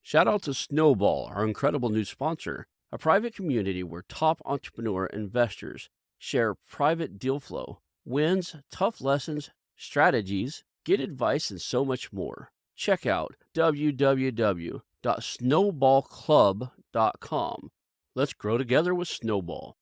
Shout out to Snowball, our incredible new sponsor, a private community where top entrepreneur investors share private deal flow, wins, tough lessons, strategies, get advice, and so much more. Check out www.snowballclub.com. Let's grow together with Snowball.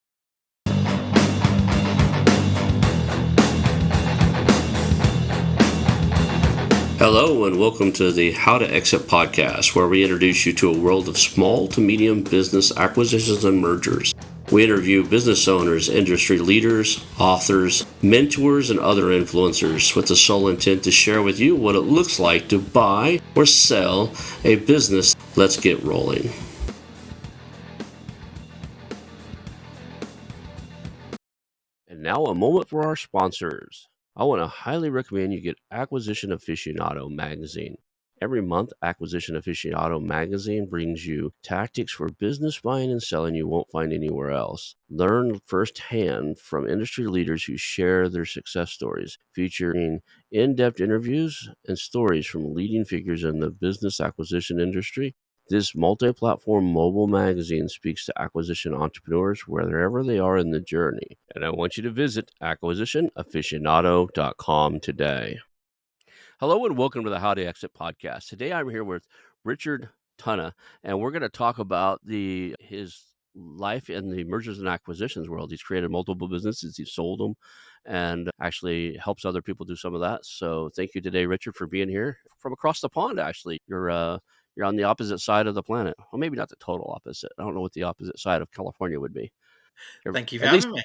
Hello, and welcome to the How to Exit podcast, where we introduce you to a world of small to medium business acquisitions and mergers. We interview business owners, industry leaders, authors, mentors, and other influencers with the sole intent to share with you what it looks like to buy or sell a business. Let's get rolling. And now a moment for our sponsors. I want to highly recommend you get Acquisition Aficionado magazine. Every month, Acquisition Aficionado magazine brings you tactics for business buying and selling you won't find anywhere else. Learn firsthand from industry leaders who share their success stories, featuring in-depth interviews and stories from leading figures in the business acquisition industry. This multi-platform mobile magazine speaks to acquisition entrepreneurs wherever they are in the journey. And I want you to visit acquisitionaficionado.com today. Hello and welcome to the How to Exit podcast. Today I'm here with Richard Tunnah, and we're going to talk about his life in the mergers and acquisitions world. He's created multiple businesses, he's sold them, and actually helps other people do some of that. So thank you today, Richard, for being here from across the pond. Actually, you're on the opposite side of the planet. Well, maybe not the total opposite. I don't know what the opposite side of California would be. Thank you for having me.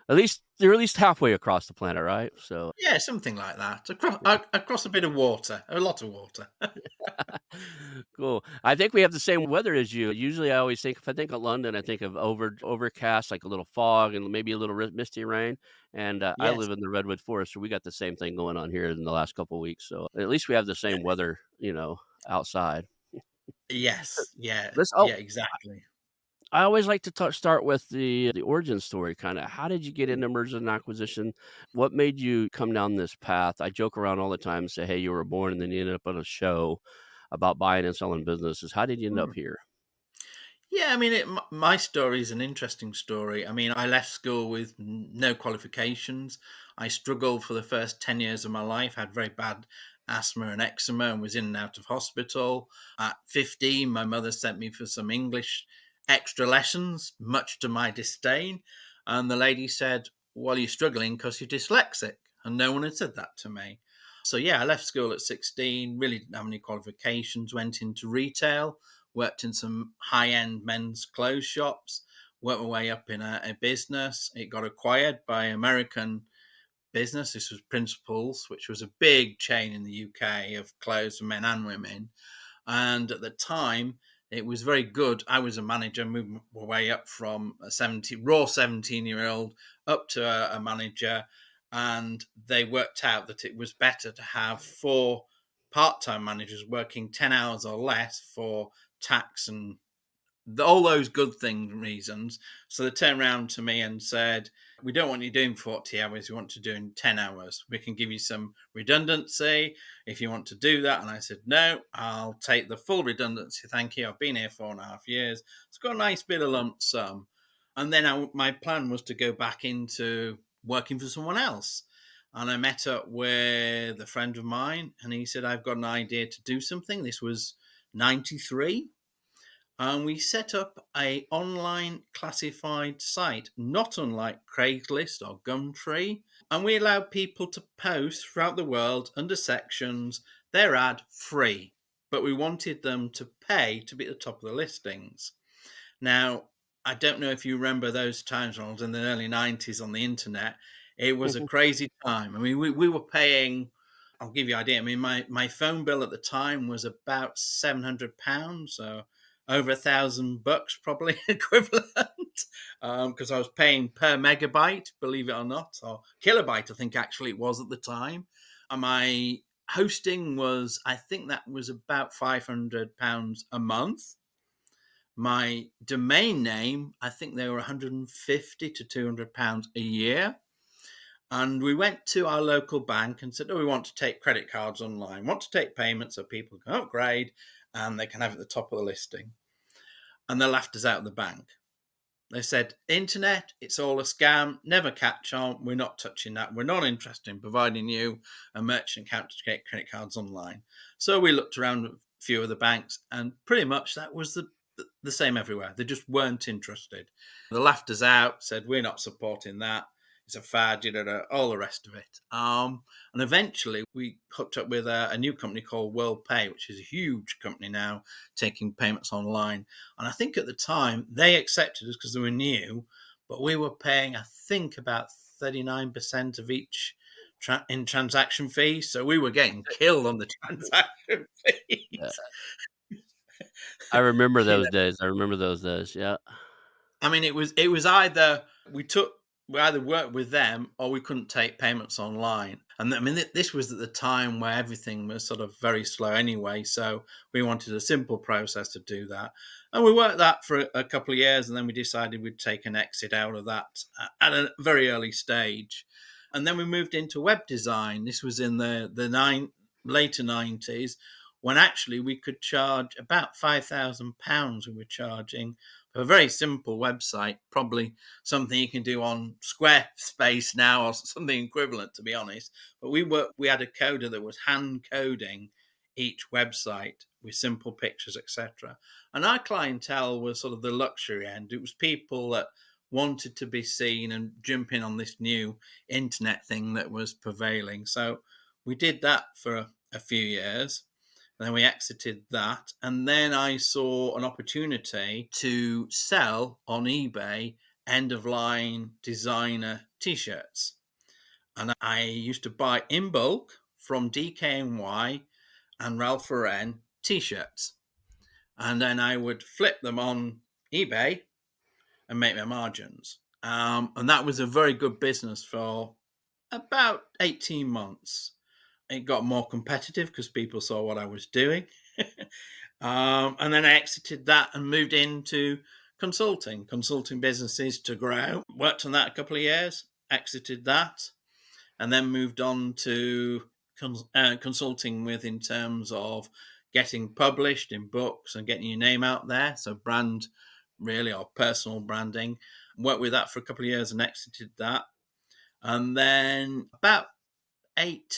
At least you're at least halfway across the planet, right? So yeah, something like that. Across a bit of water, a lot of water. Cool. I think we have the same weather as you. Usually, if I think of London, I think of overcast, like a little fog and maybe a little misty rain. And I Yes. live in the redwood forest, so we got the same thing going on here in the last couple of weeks. So at least we have the same weather, outside. Yes. Yeah. Let's. Yeah. Exactly. I always like to start with the origin story. Kind of, how did you get into mergers and acquisition? What made you come down this path? I joke around all the time, and say, "Hey, you were born, and then you ended up on a show about buying and selling businesses." How did you end up Hmm. here? Yeah. I mean, my story is an interesting story. I mean, I left school with no qualifications. I struggled for the first 10 years of my life. Had very bad asthma and eczema, and was in and out of hospital. At 15, my mother sent me for some English extra lessons, much to my disdain. And the lady said, "Well, you're struggling because you're dyslexic." And no one had said that to me. So, yeah, I left school at 16, really didn't have any qualifications, went into retail, worked in some high-end men's clothes shops, worked my way up in a business. It got acquired by American business. This was Principles, which was a big chain in the UK of clothes for men and women. And at the time, it was very good. I was a manager, moved my way up from a 17-year-old up to a manager. And they worked out that it was better to have 4 part-time managers working 10 hours or less for tax and all those good thing reasons. So they turned around to me and said, "We don't want you doing 40 hours. We want to do in 10 hours. We can give you some redundancy if you want to do that." And I said, "No, I'll take the full redundancy. Thank you. I've been here 4.5 years. It's got a nice bit of lump sum." And then my plan was to go back into working for someone else. And I met up with a friend of mine, and he said, "I've got an idea to do something." This was 93. And we set up a online classified site, not unlike Craigslist or Gumtree. And we allowed people to post throughout the world under sections their ad free. But we wanted them to pay to be at the top of the listings. Now, I don't know if you remember those times, Ronald, in the early 90s on the internet. It was a crazy time. I mean, we were paying, I'll give you an idea. I mean, my phone bill at the time was about £700, so over $1,000 probably equivalent, because I was paying per megabyte, believe it or not, or kilobyte, I think actually it was at the time. And my hosting was, I think that was about £500 a month. My domain name, I think they were £150 to £200 a year. And we went to our local bank and said, "Oh, we want to take credit cards online, want to take payments so people can upgrade." and they can have it at the top of the listing. And they laughed us out of the bank. They said, internet, it's all a scam, never catch on, we're not touching that. We're not interested in providing you a merchant account to get credit cards online. So we looked around a few of the banks, and pretty much that was the same everywhere. They just weren't interested. They laughed us out, said, we're not supporting that. It's a fad, all the rest of it. And eventually we hooked up with a new company called WorldPay, which is a huge company now taking payments online. And I think at the time they accepted us because they were new, but we were paying, I think, about 39% of each in transaction fees. So we were getting killed on the transaction Yeah. fees. I remember You those days. I remember those days. Yeah. I mean, it was either we either worked with them or we couldn't take payments online. And I mean, this was at the time where everything was sort of very slow anyway. So we wanted a simple process to do that, and we worked that for a couple of years, and then we decided we'd take an exit out of that at a very early stage, and then we moved into web design. This was in the later 90s, when actually we could charge about £5,000. We were charging a very simple website, probably something you can do on Squarespace now or something equivalent, to be honest. But we had a coder that was hand coding each website with simple pictures, etc. And our clientele was sort of the luxury end. It was people that wanted to be seen and jump in on this new internet thing that was prevailing. So we did that for a few years. And then we exited that. And then I saw an opportunity to sell on eBay end of line designer t shirts. And I used to buy in bulk from DKNY and Ralph Lauren t shirts. And then I would flip them on eBay and make my margins. And that was a very good business for about 18 months. It got more competitive because people saw what I was doing. And then I exited that and moved into consulting businesses to grow. Worked on that a couple of years, exited that, and then moved on to consulting with in terms of getting published in books and getting your name out there. So brand, really, or personal branding. Worked with that for a couple of years and exited that. And then about eight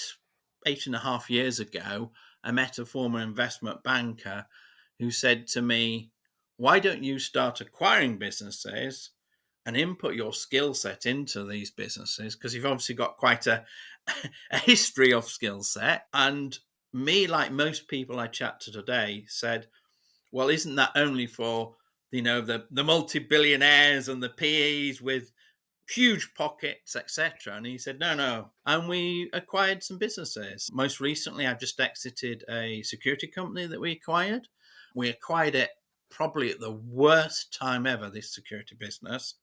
and a half years ago, I met a former investment banker who said to me, why don't you start acquiring businesses and input your skill set into these businesses? Because you've obviously got quite a history of skill set. And me, like most people I chat to today, said, well, isn't that only for the multi-billionaires and the PEs with huge pockets, etc.? And he said, no, no. And we acquired some businesses. Most recently, I've just exited a security company that we acquired. We acquired it probably at the worst time ever, this security business.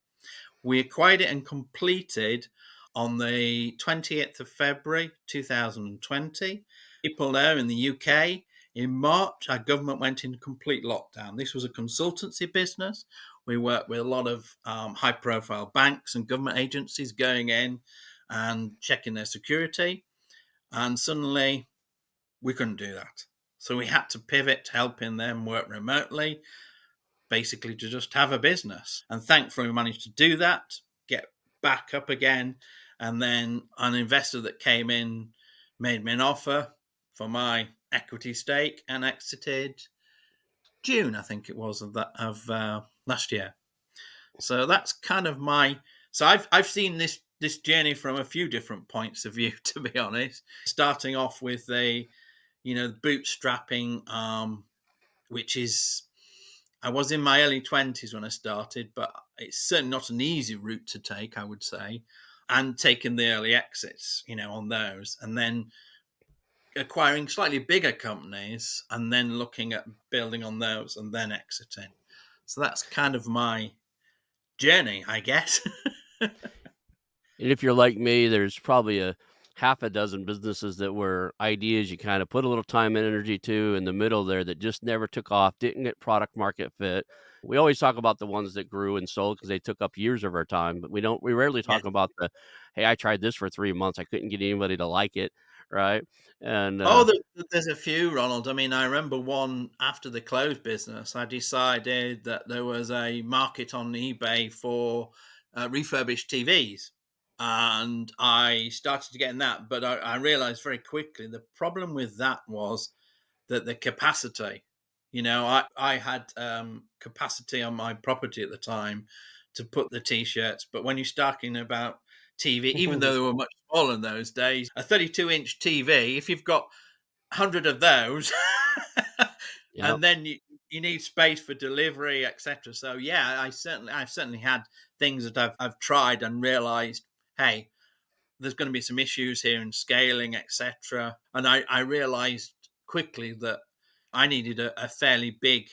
We acquired it and completed on the 20th of February 2020. People know in the UK, in March, our government went into complete lockdown. This was a consultancy business. We worked with a lot of high profile banks and government agencies going in and checking their security. And suddenly we couldn't do that. So we had to pivot to helping them work remotely, basically to just have a business. And thankfully, we managed to do that, get back up again. And then an investor that came in made me an offer for my equity stake and exited June, I think it was, of last year. So that's kind of my. So I've seen this journey from a few different points of view, to be honest. Starting off with the bootstrapping, which is, I was in my early 20s when I started, but it's certainly not an easy route to take, I would say, and taking the early exits, on those, and then acquiring slightly bigger companies and then looking at building on those and then exiting. So that's kind of my journey, I guess. And if you're like me, there's probably a half a dozen businesses that were ideas you kind of put a little time and energy to in the middle there that just never took off, didn't get product market fit. We always talk about the ones that grew and sold because they took up years of our time, but we rarely Yes. talk about the, hey, I tried this for 3 months. I couldn't get anybody to like it. right? And Oh, there's a few, Ronald. I mean, I remember one after the clothes business, I decided that there was a market on eBay for refurbished TVs. And I started getting that, but I realized very quickly the problem with that was that the capacity, I had capacity on my property at the time to put the t-shirts, but when you're talking about TV, even though they were much smaller in those days, a 32-inch TV, if you've got 100 of those, Yep. and then you need space for delivery, etc. So yeah, I've certainly had things that I've tried and realized, hey, there's going to be some issues here in scaling, etc. And I realized quickly that I needed a fairly big,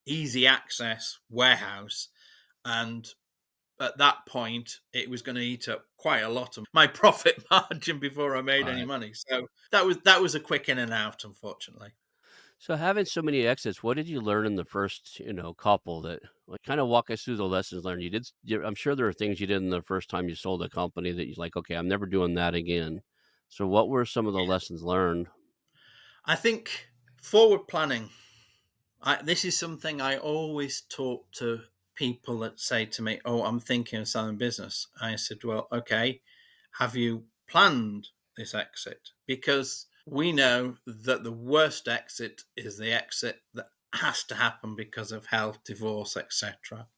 easy access warehouse. And at that point, it was going to eat up quite a lot of my profit margin before I made any Right. money. So that was a quick in and out, unfortunately. So having so many exits, what did you learn in the first, couple that like kind of walk us through the lessons learned? I'm sure there are things you did in the first time you sold a company that you're like, okay, I'm never doing that again. So what were some of the lessons learned? I think forward planning. This is something I always talk to people that say to me, "Oh, I'm thinking of selling business." I said, "Well, okay, have you planned this exit?" Because we know that the worst exit is the exit that has to happen because of health, divorce, etc.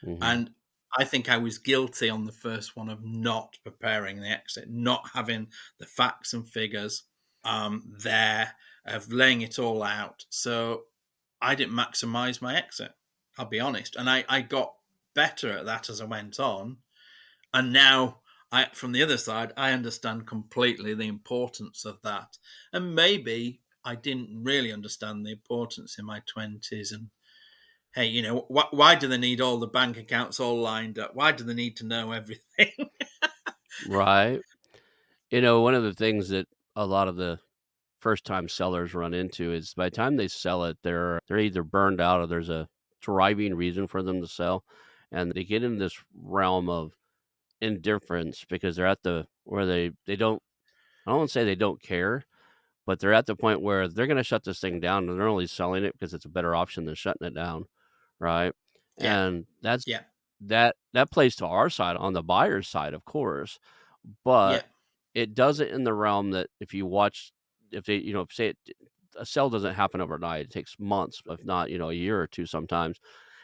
Hmm. And I think I was guilty on the first one of not preparing the exit, not having the facts and figures there, of laying it all out. So I didn't maximize my exit. I'll be honest, and I got better at that as I went on. And now, from the other side, I understand completely the importance of that. And maybe I didn't really understand the importance in my 20s. And hey, why do they need all the bank accounts all lined up? Why do they need to know everything? Right. One of the things that a lot of the first time sellers run into is by the time they sell it, they're either burned out or there's a driving reason for them to sell. And they get in this realm of indifference because they're at the where they don't I don't wanna say they don't care, but they're at the point where they're gonna shut this thing down, and they're only selling it because it's a better option than shutting it down, right? Yeah, And yeah, that plays to our side on the buyer's side, of course, yeah, but it does it in the realm that if they, say a sale doesn't happen overnight, it takes months, if not, a year or 2 sometimes.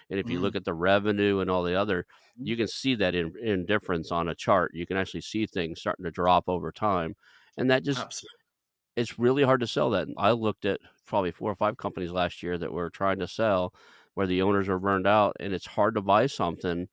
And if you look mm, at the revenue and all the other, mm, you can see that in difference on a chart. You can actually see things starting to drop over time, and that just absolutely. it's really hard to sell that. I looked at probably 4 or 5 companies last year that were trying to sell where the owners are burned out, and it's hard to buy something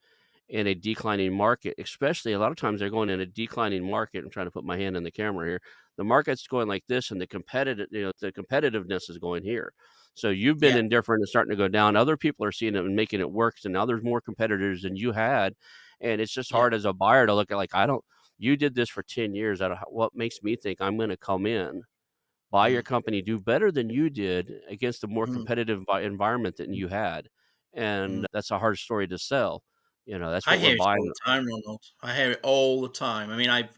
in a declining market, especially a lot of times they're going in a declining market. I'm trying to put my hand in the camera here. The market's going like this, and the competitiveness is going here. So you've been Yeah, indifferent and starting to go down. Other people are seeing it and making it work. So now there's more competitors than you had. And it's just yeah, hard as a buyer to look at like, I don't, you did this for 10 years. I don't, what makes me think I'm going to come in, buy your mm, company, do better than you did against a more mm, competitive environment than mm, you had. mm. And that's a hard story to sell. That's I what we're hear it all buying. the time, Ronald. I hear it all the time. I mean, I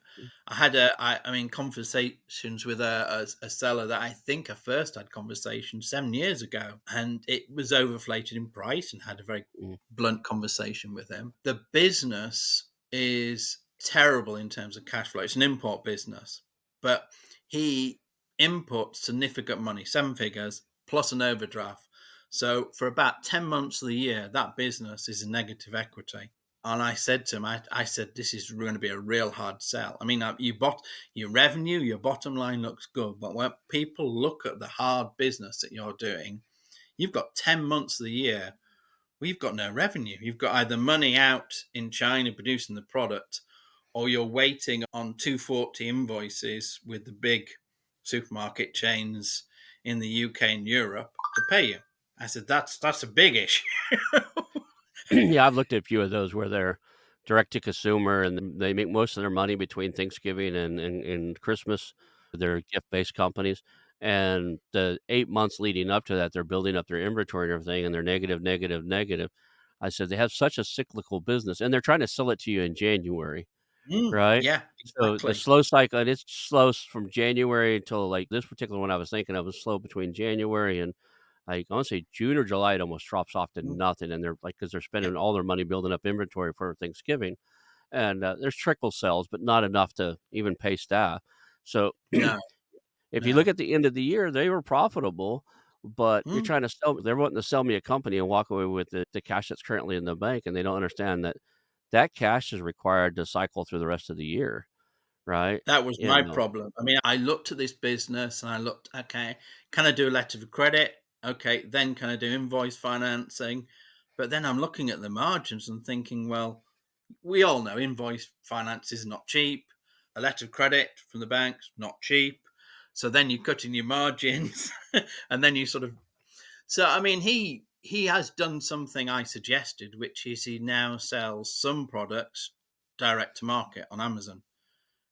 had conversations with a seller that I think I first had conversation 7 years ago, and it was overflated in price, and had a very Mm, blunt conversation with him. The business is terrible in terms of cash flow. It's an import business, but he inputs significant money, 7 figures plus an overdraft. So for about 10 months of the year, that business is a negative equity. And I said to him, I said, this is going to be a real hard sell. I mean, your revenue, your bottom line looks good, but when people look at the hard business that you're doing, you've got 10 months of the year, we've got no revenue. You've got either money out in China producing the product, or you're waiting on 240 invoices with the big supermarket chains in the UK and Europe to pay you. I said, that's a big issue. yeah, I've looked at a few of those where they're direct to consumer and they make most of their money between Thanksgiving and Christmas. They're gift-based companies, and the 8 months leading up to that, they're building up their inventory and everything, and they're negative, negative, negative. I said, "They have such a cyclical business," and they're trying to sell it to you in January. right? Yeah, So the exactly. slow cycle, and it's slow from January until like this particular one I was thinking of was slow between January and like I want to say June or July. It almost drops off to Mm, nothing, and they're like because they're yeah. spending all their money building up inventory for Thanksgiving, and there's trickle sales, but not enough to even pay staff. So No, if you look no. at the end of the year, they were profitable, but you're Mm, trying to sell they're wanting to sell me a company and walk away with the cash that's currently in the bank, and they don't understand that that cash is required to cycle through the rest of the year, right? that was You my know problem. I mean, I looked at this business and I looked, okay, can I do a letter of credit? Okay, then can I do invoice financing? But then I'm looking at the margins and thinking, well, we all know invoice finance is not cheap. A letter of credit from the bank's not cheap. So then you cut in your margins and then you sort of so I mean he has done something I suggested, which is he now sells some products direct to market on Amazon.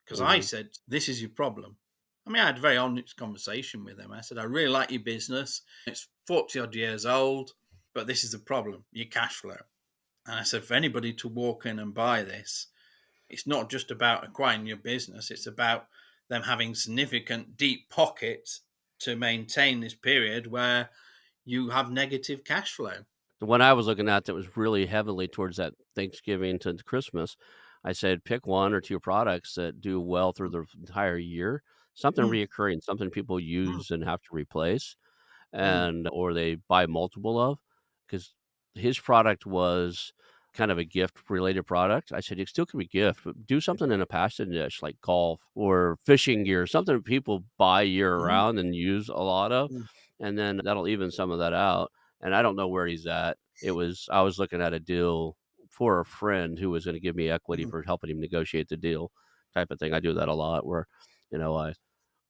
Because I Mhm. said, this is your problem. I mean, I had a very honest conversation with him. I said, I really like your business. It's 40 odd years old, but this is the problem, your cash flow. And I said, for anybody to walk in and buy this, it's not just about acquiring your business, it's about them having significant deep pockets to maintain this period where you have negative cash flow. The one I was looking at that was really heavily towards that Thanksgiving to Christmas, I said, "Pick 1 or 2 products that do well through the entire year, something Mm, reoccurring, something people mm, use and have to replace." mm, And or they buy multiple of, because his product was kind of a gift related product. I said, "It still can be gift, but do something in a passion niche like golf or fishing gear, something that people buy year mm, round and use a lot of, mm, and then that'll even some of that out." And I don't know where he's at. I was looking at a deal for a friend who was gonna give me equity mm. for helping him negotiate the deal type of thing. I do that a lot where,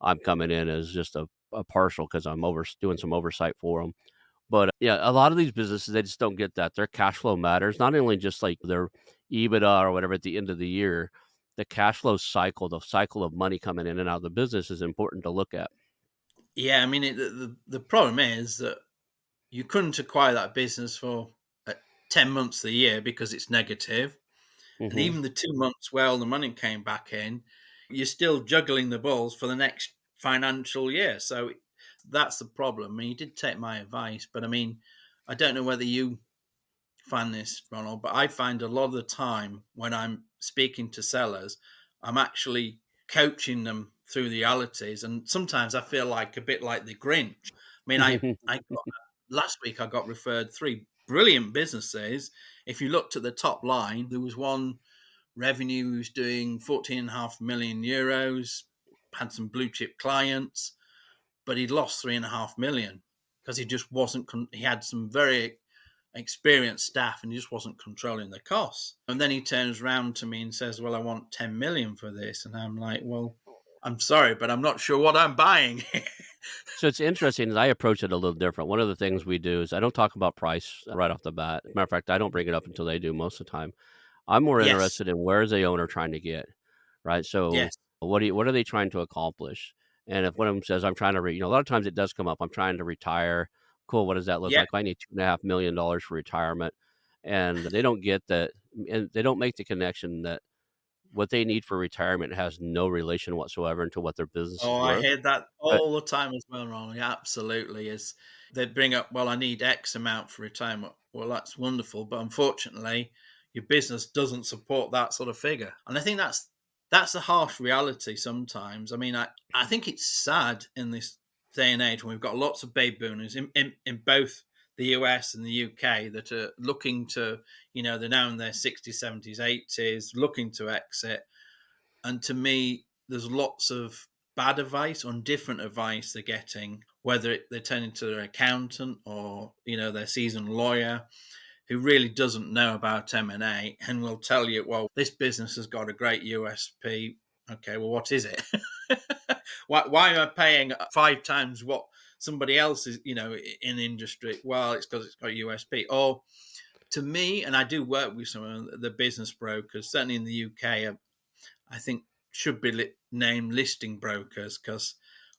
I'm coming in as just a partial because I'm doing some oversight for them. But yeah, a lot of these businesses, they just don't get that. Their cash flow matters, not only just like their EBITDA or whatever at the end of the year, the cash flow cycle, the cycle of money coming in and out of the business is important to look at. Yeah, I mean, the problem is that you couldn't acquire that business for 10 months of the year because it's negative. And Mhm. even the 2 months where all the money came back in, you're still juggling the balls for the next financial year. So that's the problem. I mean, you did take my advice, but I mean, I don't know whether you find this, Ronald, but I find a lot of the time when I'm speaking to sellers, I'm actually coaching them through the realities. And sometimes I feel like a bit like the Grinch. I mean, I got, last week I got referred three brilliant businesses. If you looked at the top line, there was one revenue who was doing 14.5 million euros, had some blue chip clients, but he'd lost 3.5 million because he just wasn't, he had some very experienced staff and he just wasn't controlling the costs. And then he turns around to me and says, well, I want 10 million for this. And I'm like, well, I'm sorry, but I'm not sure what I'm buying. So it's interesting as I approach it a little different. One of the things we do is I don't talk about price right off the bat. As a matter of fact, I don't bring it up until they do most of the time. I'm more Yes. interested in where is the owner trying to get, right? So Yes. what are they trying to accomplish? And if one of them says, I'm trying to, a lot of times it does come up. I'm trying to retire. Cool. What does that look Yeah. like? I need $2.5 million for retirement. And they don't get that. And they don't make the connection that what they need for retirement has no relation whatsoever to what their business Oh, is I worth. hear that Right. all the time as well, Ronald. Yeah, absolutely. Is they bring up, well, I need X amount for retirement. Well, that's wonderful, but unfortunately, your business doesn't support that sort of figure. And I think that's the harsh reality sometimes. I mean, I think it's sad in this day and age when we've got lots of baby boomers in both the US and the UK that are looking to, they're now in their 60s, 70s, 80s, looking to exit. And to me, there's lots of bad advice on different advice they're getting, whether they're turning to their accountant or their seasoned lawyer who really doesn't know about M&A and will tell you, well, this business has got a great USP. Okay, well, what is it? why am I paying 5 times what somebody else is, in the industry? Well, it's because it's got USP. Or to me, and I do work with some of the business brokers, certainly in the UK, I think should be named listing brokers because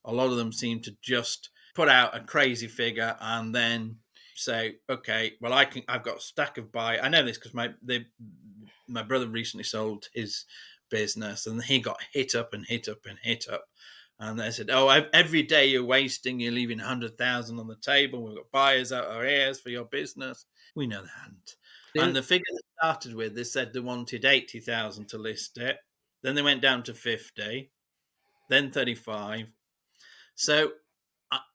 a lot of them seem to just put out a crazy figure and then say, okay, well, I've got a stack of buy. I know this because my brother recently sold his business, and he got hit up and hit up and hit up. And they said, "Oh, every day you're wasting, you're leaving 100,000 on the table. We've got buyers out our ears for your business." We know that. And And the figure they started with, they said they wanted 80,000 to list it. Then they went down to 50, then 35. So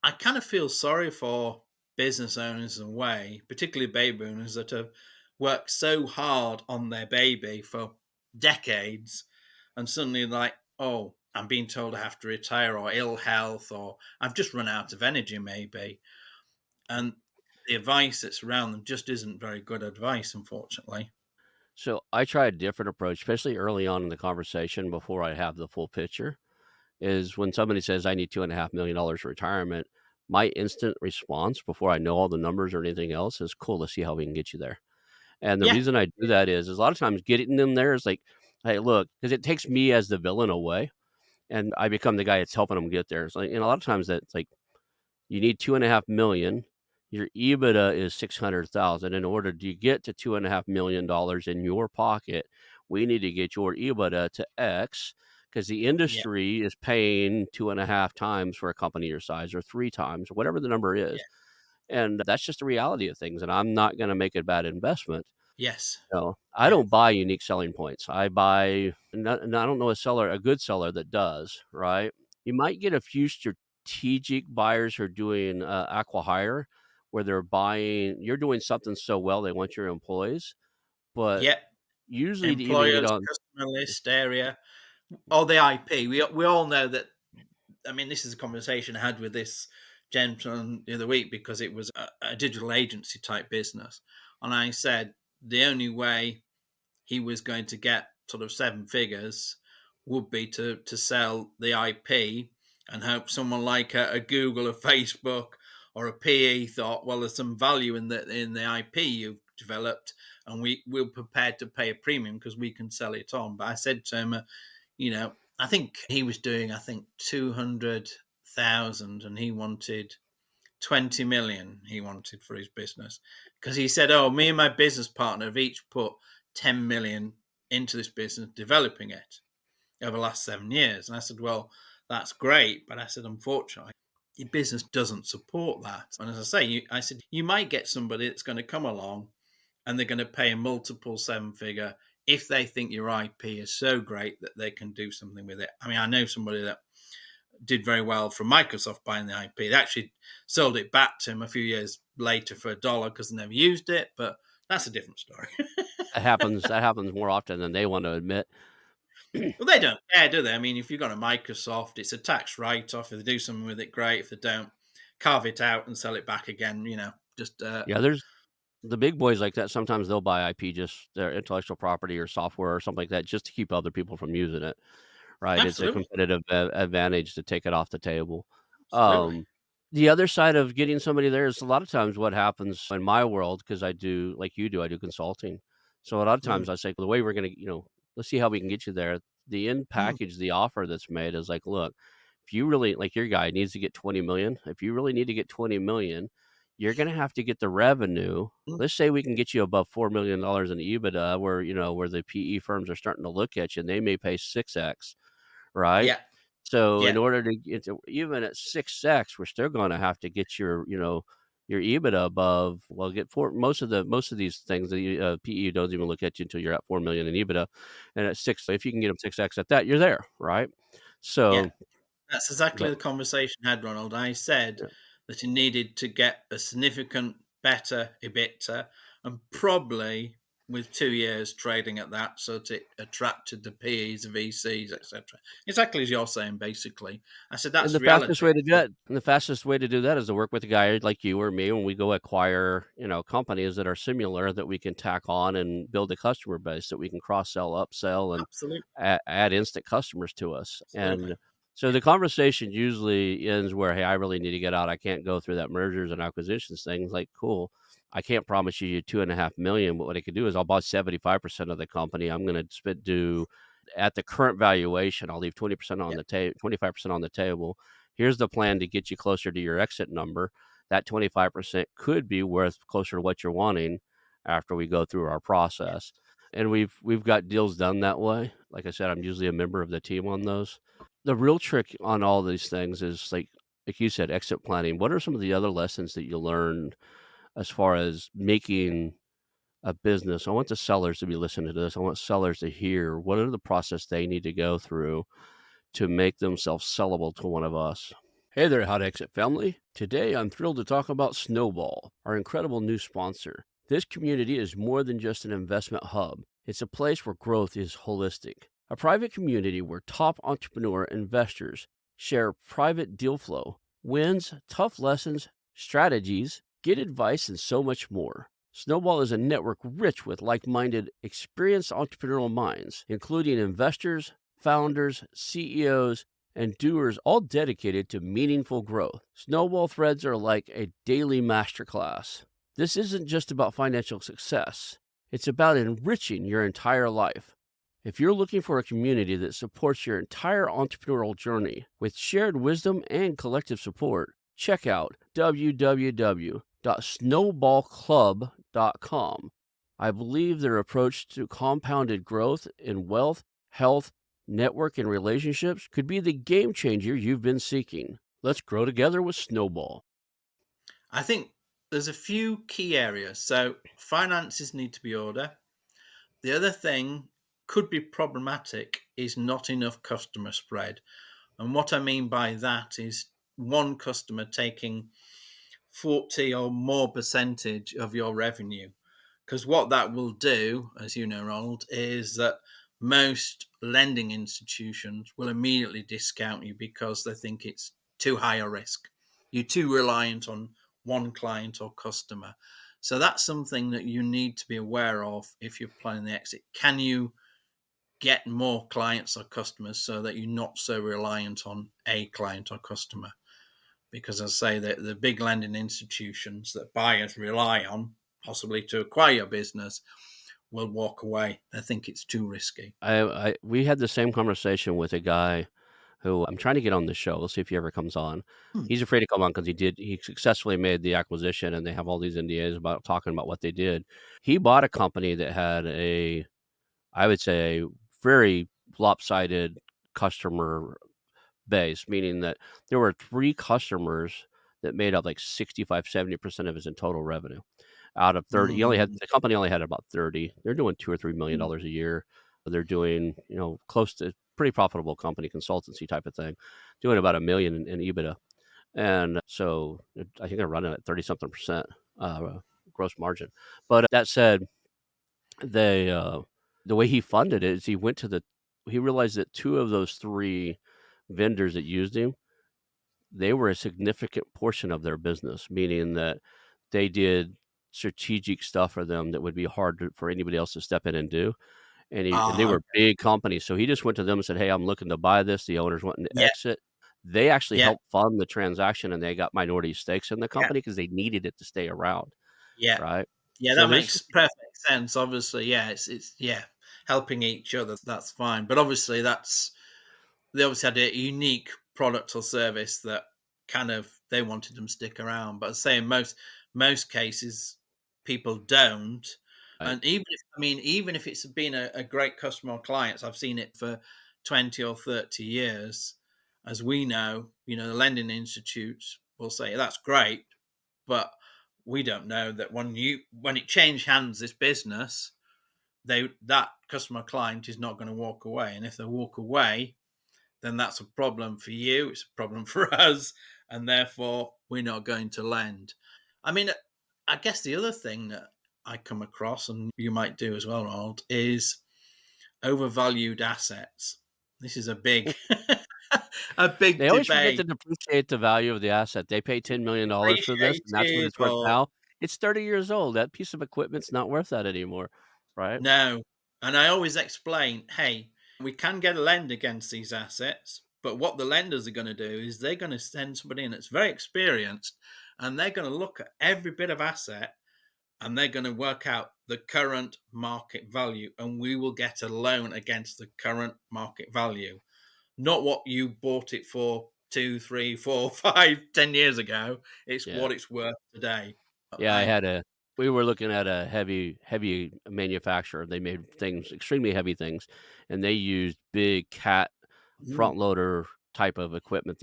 I kind of feel sorry for business owners in a way, particularly baby boomers that have worked so hard on their baby for decades, and suddenly like, oh, I'm being told I have to retire, or ill health, or I've just run out of energy, maybe. And the advice that's around them just isn't very good advice, unfortunately. so I try a different approach, especially early on in the conversation before I have the full picture. Is when somebody says I need $2.5 million for retirement, my instant response before I know all the numbers or anything else is cool. Let's see how we can get you there. And the Yeah, reason I do that is a lot of times getting them there is like, hey, look, because it takes me as the villain away, and I become the guy that's helping them get there. It's like, and a lot of times that's like you need 2.5 million. Your EBITDA is 600,000. In order to get to $2.5 million in your pocket, we need to get your EBITDA to X because the yeah, industry is paying 2.5 times for a company your size or 3 times, whatever the number yeah, is. And that's just the reality of things. And I'm not going to make a bad investment. yes, No, I yes, don't buy unique selling points. I buy, and I don't know a good seller that does, right? You might get a few strategic buyers who are doing acqui-hire, where they're buying, you're doing something so well, they want your employees. But yeah. usually to even get Employers, on, customer list area, or the IP. We all know that. I mean, this is a conversation I had with this gentleman the other week because it was a digital agency type business, and I said the only way he was going to get sort of seven figures would be to sell the IP and hope someone like a Google, a Facebook, or a PE thought, well, there's some value in the IP you've developed, and we're prepared to pay a premium because we can sell it on. But I said to him, I think he was doing, I think 200,000, and he wanted 20 million. He wanted for his business because he said, "Oh, me and my business partner have each put 10 million into this business, developing it over the last 7 years." And I said, "Well, that's great," but I said, "Unfortunately, your business doesn't support that." And as I say, I said, you might get somebody that's going to come along and they're going to pay a multiple seven figure if they think your IP is so great that they can do something with it. I mean, I know somebody that did very well from Microsoft buying the IP. They actually sold it back to him a few years later for $1 because they never used it, but that's a different story. that happens more often than they want to admit. Well, they don't care, do they? I mean, if you've got a Microsoft, it's a tax write off. If they do something with it, great. If they don't, carve it out and sell it back again, just Yeah, there's the big boys like that. Sometimes they'll buy IP, just their intellectual property or software or something like that, just to keep other people from using it. Right, it's a absolutely, competitive advantage to take it off the table. absolutely. Um, the other side of getting somebody there is a lot of times what happens in my world, because I do like you do, I do consulting. So a lot of times Mm, I say, "Well, the way we're gonna, let's see how we can get you there." The end mm, package, the offer that's made is like, "Look, if you really like your guy needs to get 20 million, if you really need to get 20 million, you're gonna have to get the revenue. mm. Let's say we can get you above $4 million in EBITDA, where the PE firms are starting to look at you and they may pay 6x, right? Yeah, So in yeah, order to get to even at 6x, we're still gonna have to get your EBITDA above, well, get 4 most of these things, the, PE don't even look at you until you're at 4 million in EBITDA, and at 6, if you can get them 6x at that, you're there, right? yeah. So, That's exactly but the conversation I had, Ronald. I said yeah. that he needed to get a significant better EBITDA, and probably with 2 years trading at that, so that it attracted the PEs, the VCs, etc. Exactly as you're saying, basically. I said And that's the reality. fastest way to do that and the fastest way to do that is to work with a guy like you or me when we go acquire, companies that are similar that we can tack on and build a customer base that we can cross-sell, upsell, and Absolutely, add instant customers to us. absolutely. And so the conversation usually ends where, "Hey, I really need to get out. I can't go through that mergers and acquisitions thing." It's like, "Cool. I can't promise you 2.5 million, but what I could do is I'll buy 75% of the company. I'm gonna do at the current valuation, I'll leave 20% on Yeah, the 25% on the table. Here's the plan to get you closer to your exit number. That 25% could be worth closer to what you're wanting after we go through our yeah, process." and we've got deals done that way. Like I said, I'm usually a member of the team on those. The real trick on all these things is like you said, exit planning. What are some of the other lessons that you learned as far as making a business? I want the sellers to be listening to this. I want sellers to hear what are the process they need to go through to make themselves sellable to one of us. Hey there, How to Exit family. Today I'm thrilled to talk about Snowball, our incredible new sponsor. This community is more than just an investment hub. It's a place where growth is holistic. A private community where top entrepreneur investors share private deal flow, wins, tough lessons, strategies, get advice, and so much more. Snowball is a network rich with like minded, experienced entrepreneurial minds, including investors, founders, CEOs, and doers, all dedicated to meaningful growth. Snowball threads are like a daily masterclass. This isn't just about financial success, it's about enriching your entire life. If you're looking for a community that supports your entire entrepreneurial journey with shared wisdom and collective support, check out www.snowballclub.com. I believe their approach to compounded growth in wealth, health, network, and relationships could be the game changer you've been seeking. Let's grow together with Snowball. I think there's a few key areas. So finances need to be order. The other thing could be problematic is not enough customer spread. And what I mean by that is one customer taking 40 or more percentage of your revenue. Because what that will do, as you know, Ronald, is that most lending institutions will immediately discount you because they think it's too high a risk. You're too reliant on one client or customer. So that's something that you need to be aware of if you're planning the exit. Can you get more clients or customers so that you're not so reliant on a client or customer? Because as I say, the big lending institutions that buyers rely on, possibly to acquire a business, will walk away. They think it's too risky. We had the same conversation with a guy who I'm trying to get on the show. We'll see if he ever comes on. Hmm. He's afraid to come on because he successfully made the acquisition and they have all these NDAs about talking about what they did. He bought a company that had I would say, a very lopsided customer base, meaning that there were 3 customers that made up like 65-70% of his in total revenue. Out of 30, Mm, the company only had about 30. They're doing 2 or $3 million mm. a year. They're doing, close to pretty profitable company consultancy type of thing, doing about 1,000,000 in EBITDA. And so I think they're running at 30 something percent gross margin. But that said, they the way he funded it is he realized that 2 of those 3 vendors that used him, they were a significant portion of their business, meaning that they did strategic stuff for them that would be hard for anybody else to step in and do. And they were Okay. big companies. So he just went to them and said, "Hey, I'm looking to buy this." The owner's wanting to Yeah, exit. They actually yeah, helped fund the transaction and they got minority stakes in the yeah, company because they needed it to stay around, yeah. right? Yeah, So that there's makes perfect sense. Obviously, yeah, it's yeah, helping each other. That's fine. But obviously, they obviously had a unique product or service that kind of they wanted them to stick around. But I say in most cases, people don't. right. And even if it's been a great customer or clients, I've seen it for 20 or 30 years. As we know, the lending institutes will say that's great, but we don't know that when it changed hands, this business, that customer client is not going to walk away. And if they walk away, then that's a problem for you. It's a problem for us, and therefore we're not going to lend. I mean, I guess the other thing that I come across, and you might do as well, Ronald, is overvalued assets. This is a big, a big They always forget to debate. depreciate the value of the asset. They paid $10,000,000 for this, and that's what Appreciated it's worth or now. It's 30 years old. That piece of equipment's not worth that anymore, right? no. And I always explain, hey, we can get a lend against these assets, but what the lenders are going to do is they're going to send somebody in that's very experienced and they're going to look at every bit of asset and they're going to work out the current market value. And we will get a loan against the current market value, not what you bought it for 2, 3, 4, 5, 10 years ago. It's Yeah. what it's worth today. Yeah, I I had a We were looking at a heavy manufacturer. They made things, extremely heavy things, and they used big cat front Ooh, loader type of equipment.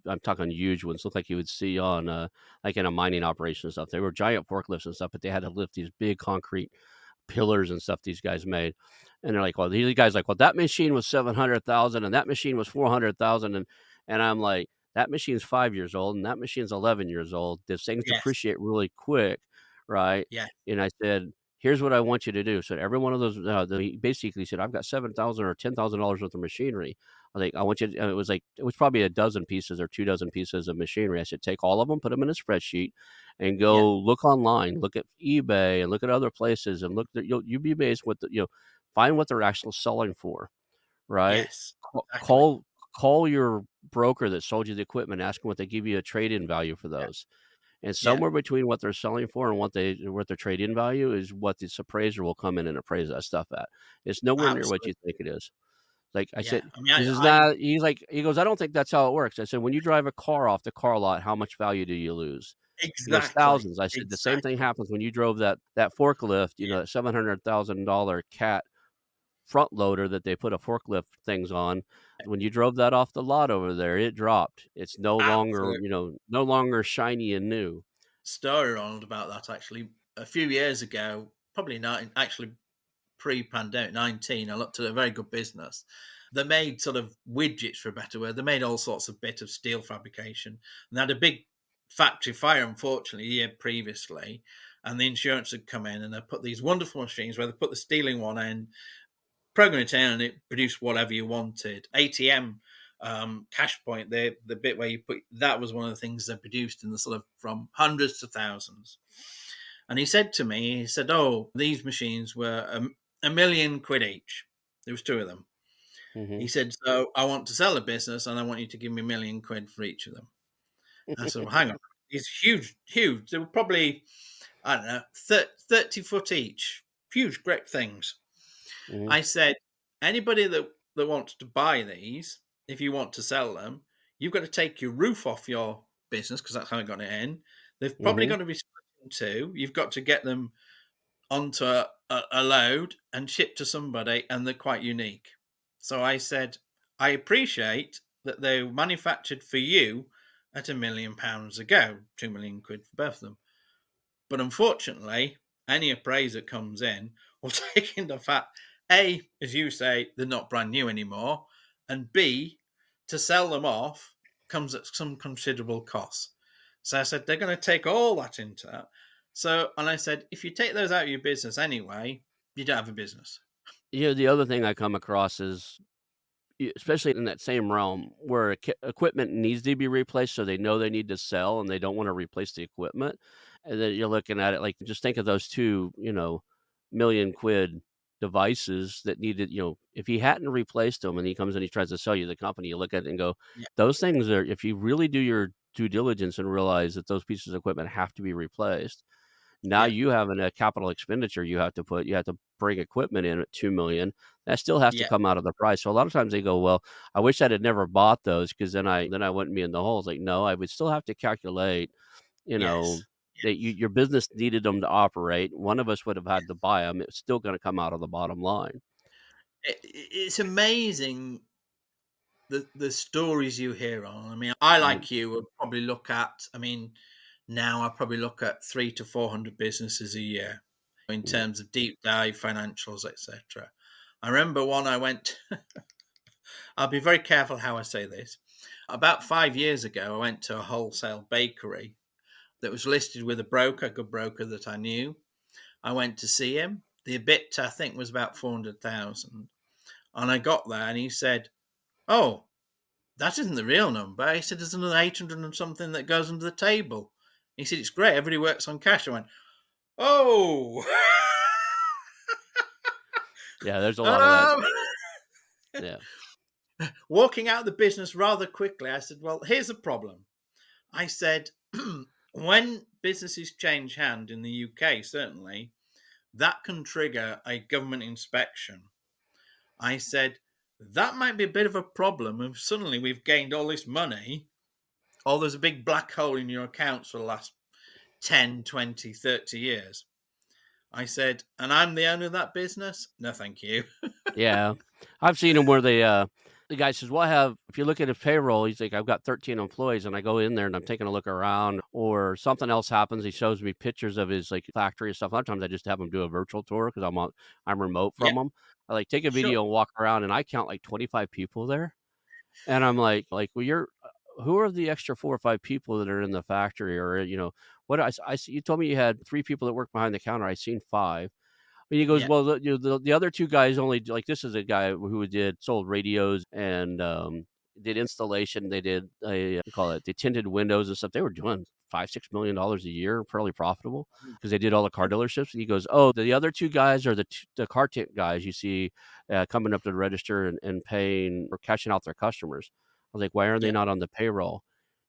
I'm talking huge ones, look like you would see on, like in a mining operation and stuff. They were giant forklifts and stuff, but they had to lift these big concrete pillars and stuff these guys made. And they're like, "Well," these guys like, "Well, that machine was 700,000 and that machine was 400,000." And I'm like, "That machine's 5 years old and that machine's 11 years old. These things yes, depreciate really quick, right?" yeah, And I said, "Here's what I want you to do." So every one of those, he basically said, "I've got 7,000 or $10,000 worth of machinery." I think, "I want you to," it was probably a dozen pieces or 2 dozen pieces of machinery. I said, "Take all of them, put them in a spreadsheet, and yeah, go look online, look at eBay and look at other places and look that you'll be amazed what find what they're actually selling for, right? yes, Ca exactly. call your broker that sold you the equipment, ask them what they give you a trade-in value for Yeah, those, and yeah, somewhere between what they're selling for and what their trade-in value is what this appraiser will come in and appraise that stuff at. It's nowhere near what absolutely. you think it is. Like I Yeah, said, I mean, this is I not he goes, "I don't think that's how it works." I said, "When you drive a car off the car lot, how much value do you lose?" He goes, exactly, "Thousands." I said, "The same thing exactly. happens when you drove that forklift, Yeah, that $700,000 cat front loader that they put a forklift things on. When you drove that off the lot over there, it dropped. It's no longer, absolute no longer shiny and new." story, Ronald, about that actually. A few years ago, probably not actually pre-pandemic, 19, I looked at a very good business. They made sort of widgets, for a better word. They made all sorts of bit of steel fabrication. And they had a big factory fire, unfortunately, a year previously. And the insurance had come in and they put these wonderful machines where they put the steel in one end, program it in, and it produced whatever you wanted. ATM, cash point, the bit where you put that was one of the things they produced in the sort of from hundreds to thousands. And he said to me, he said, "Oh, these machines were a million quid each. There was two of them." He Mhm. said, "So I want to sell a business, and I want you to give me a million quid for each of them." I said, "Well, hang on, it's huge, huge. They were probably, I don't know, 30 foot each. Huge, great things." Mhm. I said, "Anybody that wants to buy these, if you want to sell them, you've got to take your roof off your business because that's how I got it in. They've probably Mhm. got to be split in two. You've got to get them onto a load and shipped to somebody, and they're quite unique." So I said, "I appreciate that they were manufactured for you at £1 million a go, 2 million quid for both of them. But unfortunately, any appraiser comes in will take into fact, A, as you say, they're not brand new anymore, and B, to sell them off comes at some considerable cost." So I said, they're going to take all that into that. So, and I said, if you take those out of your business anyway, you don't have a business. The other thing I come across is, especially in that same realm where equipment needs to be replaced, so they know they need to sell and they don't want to replace the equipment. And then you're looking at it like, just think of those two, million quid devices that needed, if he hadn't replaced them and he comes and he tries to sell you the company, you look at it and go, Yeah. those things are, if you really do your due diligence and realize that those pieces of equipment have to be replaced, now Yeah. you have a capital expenditure you have to bring equipment in at 2,000,000. That still has to Yeah. come out of the price. So a lot of times they go, "Well, I wish I'd have never bought those because then I wouldn't be in the hole." It's like, no, I would still have to calculate, you know, Yes. that your business needed them to operate. One of us would have had to buy them. It's still gonna come out of the bottom line. It's amazing the stories you hear on. I mean, I Mhm, like you would probably look at. I mean, now I probably look at 300 to 400 businesses a year in mhm, terms of deep dive financials, etc. I remember one I went. I'll be very careful how I say this. About 5 years ago, I went to a wholesale bakery that was listed with a broker, a good broker that I knew. I went to see him. The bit I think was about 400,000, and I got there, and he said, "Oh, that isn't the real number." He said, "There's another 800 and something that goes under the table." He said, "It's great. Everybody works on cash." I went, "Oh." yeah, there's a lot of that. um, Yeah, Walking out of the business rather quickly, I said, "Well, here's the problem." I said, "When businesses change hand in the UK, certainly, that can trigger a government inspection." I said, "That might be a bit of a problem if suddenly we've gained all this money, or there's a big black hole in your accounts for the last 10, 20, 30 years." I said, "And I'm the owner of that business? No, thank you." Yeah. I've seen them where the guy says, "Well, I have" if you look at his payroll, he's like, "I've got 13 employees," and I go in there and I'm taking a look around or something else happens. He shows me pictures of his, like, factory and stuff. A lot of times I just have him do a virtual tour because I'm remote Yeah, from him. I, like, take a sure. video and walk around, and I count, like, 25 people there, and I'm like, "Well, you're who are the extra 4 or 5 people that are in the factory?" Or, what I see you told me you had 3 people that work behind the counter. I seen 5. And he goes, Yeah, "Well, the other 2 guys only" like, this is a guy who sold radios and, did installation. They did they call it? They tinted windows and stuff. They were doing $5-6 million a year, fairly profitable mm, because they did all the car good. dealerships. And he goes, "Oh, the other 2 guys are the car tint guys you see, coming up to the register and paying or cashing out their customers." I was like, "Why are they Yeah. not on the payroll?"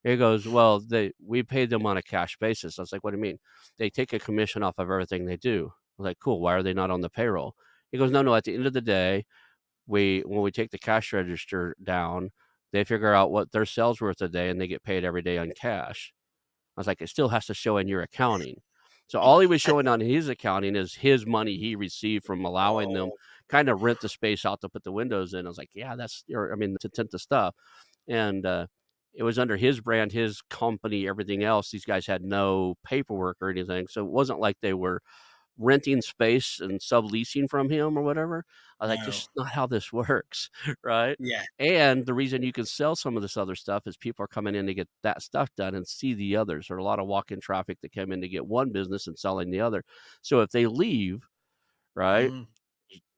He goes, "Well, we paid them on a cash basis." I was like, "What do you mean?" "They take a commission off of everything they do." I was like, "Cool, why are they not on the payroll?" He goes, "No, no, at the end of the day, when we take the cash register down, they figure out what their sales worth a day, and they get paid every day on cash." I was like, "It still has to show in your accounting." So all he was showing on his accounting is his money he received from allowing them Oh, kinda rent the space out to put the windows in. I was like, "Yeah, that's" or I mean, to tint the stuff. And, it was under his brand, his company, everything else. These guys had no paperwork or anything, so it wasn't like they were renting space and subleasing from him or whatever. I was like, no. "Just not how this works," right? Yeah, And the reason you can sell some of this other stuff is people are coming in to get that stuff done and see the others. There are a lot of walk-in traffic that come in to get one business and selling the other. So if they leave, right, mhm,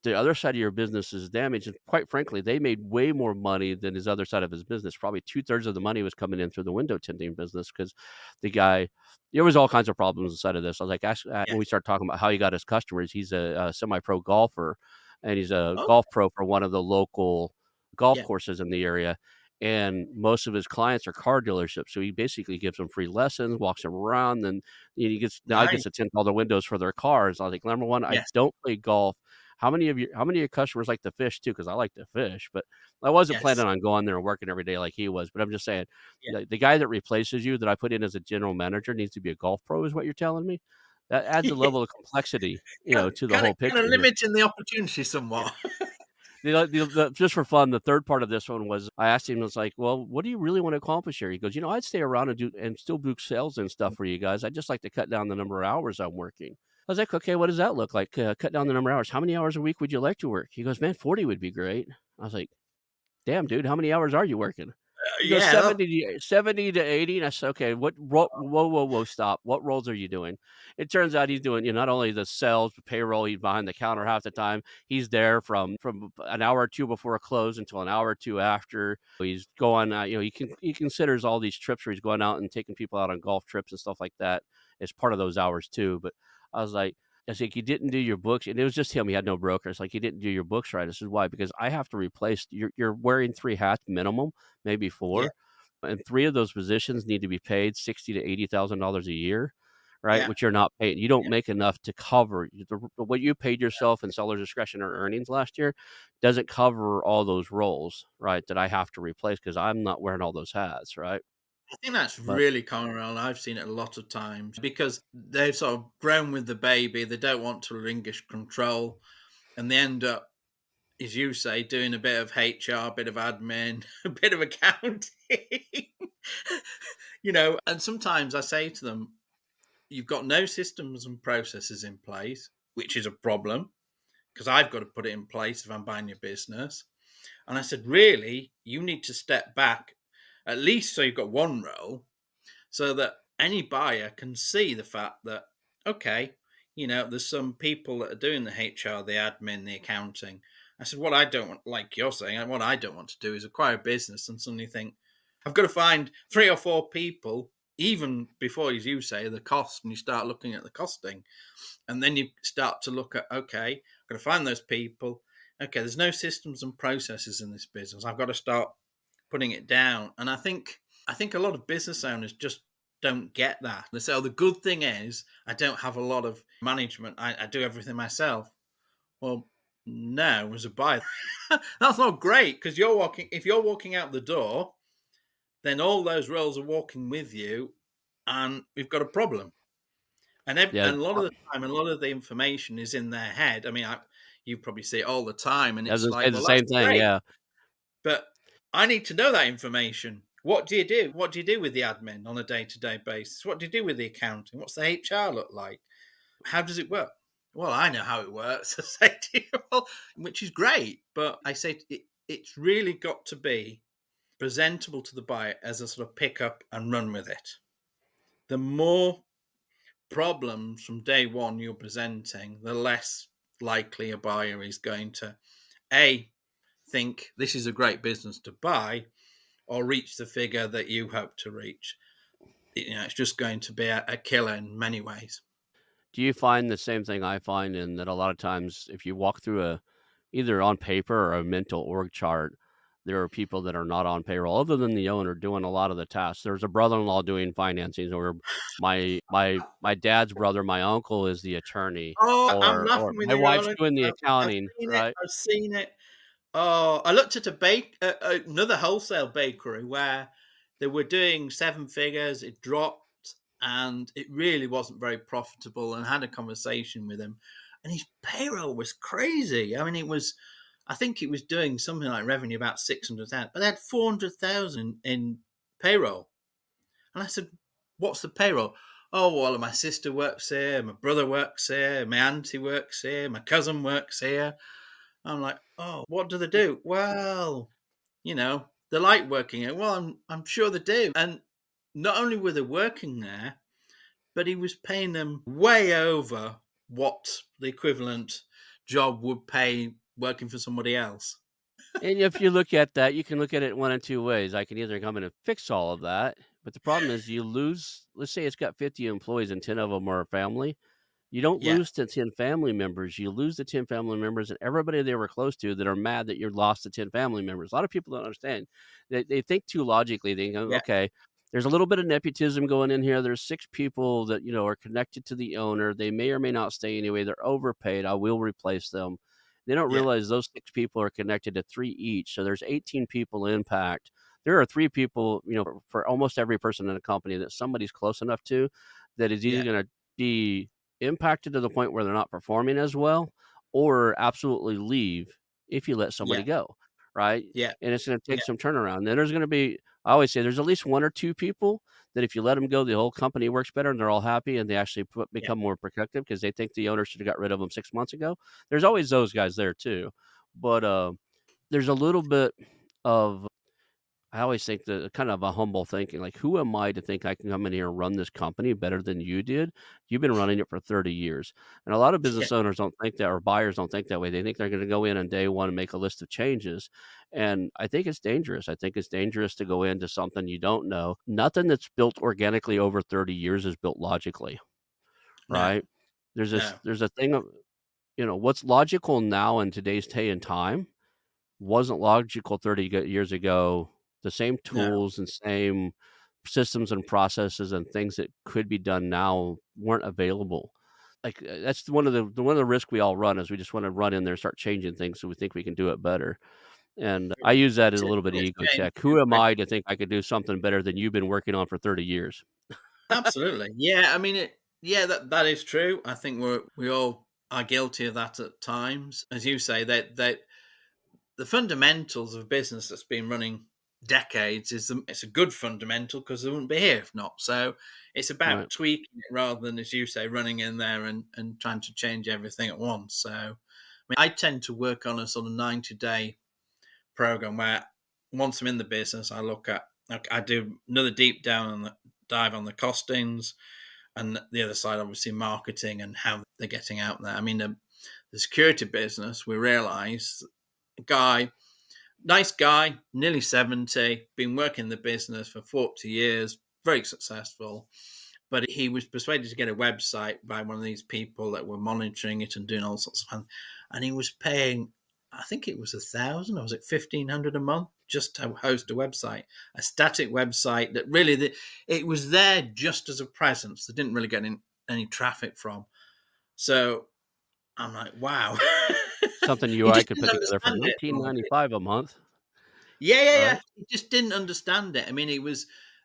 the other side of your business is damaged, and quite frankly, they made way more money than his other side of his business. Probably 2/3 of the money was coming in through the window tinting business because the guy there was all kinds of problems inside of this. I was like, ask when we yes. start talking about how he got his customers, he's a semi-pro golfer, and he's a Okay, golf pro for one of the local golf yeah, courses in the area, and most of his clients are car dealerships, so he basically gives them free lessons, walks them around, and now he gets nice. to tint all the windows for their cars. I was like, "Number 1, I Yes, don't play golf. How many of your customers like to fish too? Because I like to fish, but I wasn't yes, planning on going there and working every day like he was, but I'm just saying, yeah. the guy that replaces you that I put in as a general manager needs to be a golf pro is what you're telling me? That adds a level of complexity, to the whole Kinda picture here. limiting the opportunity Yeah. somewhat. Just for fun, the 3rd part of this one was I asked him, I was like, "Well, what do you really wanna accomplish here?" He goes, I'd stay around and do and still book sales and stuff for you guys. I'd just like to cut down the number of hours I'm working." I was like, "Okay, what does that look like? Cut down the number of hours. How many hours a week would you like to work?" He goes, "Man, 40 would be great." I was like, "Damn, dude, how many hours are you working?" He goes, Yeah, that 70 to 80." And I said, "Okay, whoa, whoa, whoa, stop. What roles are you doing?" It turns out he's doing, not only the sales, payroll, he's behind the counter half the time. He's there from an hour or 2 before a close until an hour or 2 after. He's going out, he considers all these trips where he's going out and taking people out on golf trips and stuff like that as part of those hours too. But I was like, "You didn't do your books," and it was just him, he had no broker. It's like, "You didn't do your books right." This is "Why?" "Because I have to replace you're wearing 3 hats minimum, maybe yeah, 4, and 3 of those positions need to be paid 60 to $80,000 a year, right? yeah. Which you're not paid. You don't make enough to cover what you paid yourself in seller's discretion or earnings last year doesn't cover all those roles, right, that I have to replace because 'cause I'm not wearing all those hats, right? I think that's But really common around. I've seen it a lot of times because they've sort of grown with the baby. They don't want to relinquish control, and they end up, as you say, doing a bit of HR, a bit of admin, a bit of accounting. And sometimes I say to them, "You've got no systems and processes in place, which is a problem because I've got to put it in place if I'm buying your business." And I said, "Really, you need to step back, at least so you've got one role, so that any buyer can see the fact that, okay, there's some people that are doing the HR, the admin, the accounting." I said, what I don't want, like you're saying, what I don't want to do is acquire a business and suddenly think, I've got to find 3 or 4 people, even before, as you say, the cost, and you start looking at the costing. And then you start to look at, okay, I've got to find those people. Okay, there's no systems and processes in this business. I've got to start putting it down. And I think a lot of business owners just don't get that. They say, "Oh, the good thing is I don't have a lot of management. I do everything myself." Well, no, as a buyer, that's not great because if you're walking out the door, then all those roles are walking with you, and we've got a problem. Yeah, and a lot of the time, a lot of the information is in their head. I mean, you probably see it all the time, and I was it's gonna say like, the well, that's same thing, great, yeah. but I need to know that information. What do you do? What do you do with the admin on a day-to-day basis? What do you do with the accounting? What's the HR look like? How does it work? Well, I know how it works. I say to you, well, which is great, but I say it's really got to be presentable to the buyer as a sort of pick up and run with it. The more problems from day one you're presenting, the less likely a buyer is going to A, think this is a great business to buy, or reach the figure that you hope to reach. It's just going to be a killer in many ways. Do you find the same thing I find in that a lot of times if you walk through a either on paper or a mental org chart, there are people that are not on payroll other than the owner doing a lot of the tasks. There's a brother-in-law doing financings, or my dad's brother, my uncle is the attorney, Oh, I'm or laughing with my you, wife's Ronald. doing the I've accounting, seen it. right? I've seen it. Oh, I looked at another wholesale bakery where they were doing seven figures. It dropped, and it really wasn't very profitable. And had a conversation with him, and his payroll was crazy. I mean, it was. I think it was doing something like revenue about 600,000, but they had 400,000 in payroll. And I said, "What's the payroll?" Oh, well, my sister works here, my brother works here, my auntie works here, my cousin works here. I'm like, "Oh, what do they do?" Well, they like working here. Well, I'm sure they do. And not only were they working there, but he was paying them way over what the equivalent job would pay working for somebody else. And if you look at that, you can look at it one of 2 ways. I can either come in and fix all of that, but the problem is you lose, let's say it's got 50 employees and 10 of them are family. You don't Yeah, lose the 10 family members, you lose the 10 family members and everybody they were close to that are mad that you lost the 10 family members. A lot of people don't understand. They think too logically. They go, yeah, "Okay, there's a little bit of nepotism going in here. There's 6 people that, are connected to the owner. They may or may not stay anyway. They're overpaid. I will replace them." They don't yeah, realize those 6 people are connected to 3 each, so there's 18 people impact. There are 3 people, for almost every person in a company that somebody's close enough to that is either yeah, gonna be impacted to the point where they're not performing as well, or absolutely leave if you let somebody yeah, go, right? yeah, And it's gonna take yeah, some turnaround. Then there's gonna be, I always say there's at least 1 or 2 people that if you let them go, the whole company works better and they're all happy and they actually yeah, become more productive because they think the owner should have got rid of them 6 months ago. There's always those guys there too. But, there's a little bit of, I always think that kind of a humble thinking, like, who am I to think I can come in here and run this company better than you did? You've been running it for 30 years. And a lot of yeah. business owners don't think that, or buyers don't think that way. They think they're going to go in on day one and make a list of changes. And I think it's dangerous. I think it's dangerous to go into something you don't know. Nothing that's built organically over 30 years is built logically, No, right? no, There's a thing of, what's logical now in today's day and time wasn't logical 30 years ago. The same no, tools and same systems and processes and things that could be done now weren't available. Like, that's one of the risks we all run is we just wanna run in there and start changing things so we think we can do it better, and I use that as a little bit of it's ego changed check. too Who am quick. I to think I could do something better than you've been working on for 30 years? Absolutely. Yeah, I mean it. Yeah, that is true. I think we all are guilty of that at times. As you say, that the fundamentals of a business that's been running decades it's a good fundamental because they wouldn't be here if not. So it's Right. about tweaking it rather than, as you say, running in there and trying to change everything at once. So I mean, I tend to work on a sort of 90-day program where once I'm in the business, I do another deep down on the dive on the costings, and the other side, obviously, marketing and how they're getting out there. I mean, the security business, we realised a guy, nice guy, nearly 70, been working the business for 40 years, very successful. But he was persuaded to get a website by one of these people that were monitoring it and doing all sorts of fun. And he was paying, I think it was 1,000 or was it 1,500 a month just to host a website, a static website that really, it was there just as a presence. They didn't really get any traffic from. So I'm like, wow. Something you He I just could put didn't together for understand it. 19.95 a month, Yeah, yeah, right? yeah. He just didn't understand it. I mean,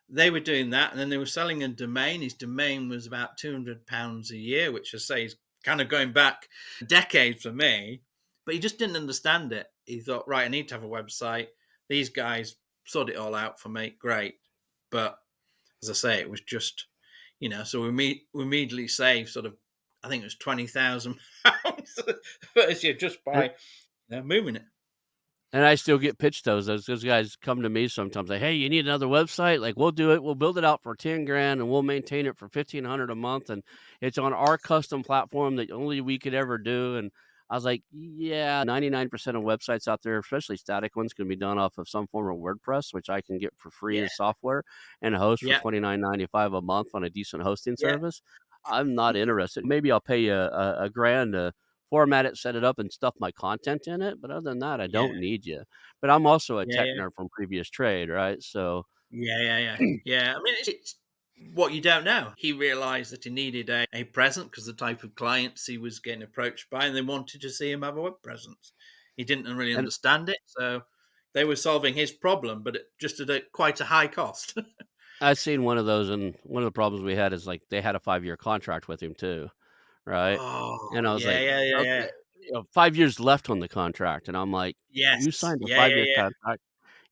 they were doing that, and then they were selling a domain. His domain was about £200 a year, which I say is kind of going back a decade for me. But he just didn't understand it. He thought, right, I need to have a website. These guys sort it all out for me. Great. But as I say, it was just, so we immediately saved sort of, I think it was £20,000 first year just by moving it. And I still get pitched those guys come to me sometimes like, "Hey, you need another website? Like, we'll do it. We'll build it out for 10 grand and we'll maintain it for 1,500 a month, and it's on our custom platform that only we could ever do." And I was like, "Yeah, 99% of websites out there, especially static ones, can be done off of some form of WordPress, which I can get for free Yeah. as software and host for Yeah. 29.95 a month on a decent hosting Yeah. service. I'm not interested. Maybe I'll pay you a grand to format it, set it up, and stuff my content in it, but other than that, I Yeah. don't need you." But I'm also a Yeah. tech Yeah. nerd from previous trade, right? So Yeah, yeah, yeah. Yeah, I mean, it's what you don't know. He realized that he needed a presence because the type of clients he was getting approached by, and they wanted to see him have a web presence. He didn't really and understand it, so they were solving his problem, but just at quite a high cost. I've seen one of those, and one of the problems we had is, like, they had a 5-year contract with him too, right? Oh, And I was yeah, like, yeah, yeah, "Okay," yeah. 5 years left on the contract, and I'm like, "You Yes. signed a Yeah, yeah, 5-year yeah. contract."